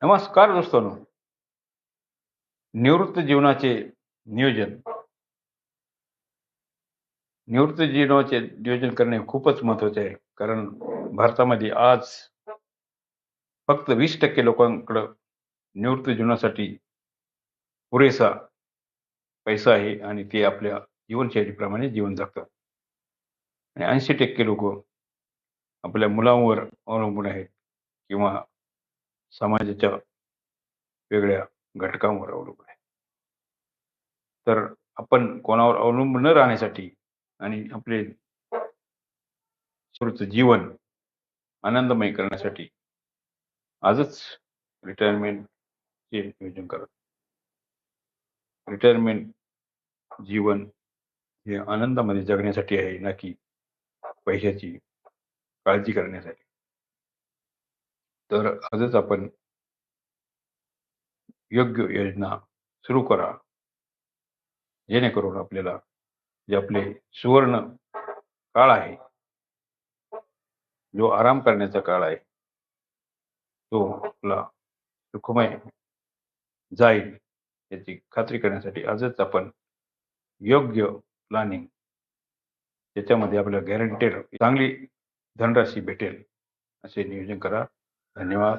नमस्कार दोस्तोनो. निवृत्त जीवनाचे नियोजन निवृत्त जीवनाचे नियोजन करणे खूपच महत्त्वाचे आहे. कारण भारतामध्ये आज फक्त 20% लोकांकडं निवृत्त जीवनासाठी पुरेसा पैसा आहे आणि ते आपल्या जीवनशैलीप्रमाणे जीवन जगतात. आणि 80% लोकं आपल्या मुलांवर अवलंबून आहेत किंवा समाजाच्या वेगळ्या घटकांवर अवलंबून आहेत. तर आपण कोणावर अवलंबून न राहण्यासाठी आणि आपले स्वतःचं जीवन आनंदमय करण्यासाठी आजच रिटायरमेंटचे नियोजन करा. रिटायरमेंट जीवन हे आनंदामध्ये जगण्यासाठी आहे, ना की पैशाची काळजी करण्यासाठी. तर आजच आपण योग्य योजना सुरू करा, जेणेकरून आपल्याला जे आपले सुवर्ण काळ आहे, जो आराम करण्याचा काळ आहे, तो आपला सुखमय जाईल याची खात्री करण्यासाठी आजच आपण योग्य प्लॅनिंग, त्याच्यामध्ये आपल्याला गॅरंटेड चांगली धनराशी भेटेल असे नियोजन करा. धन्यवाद.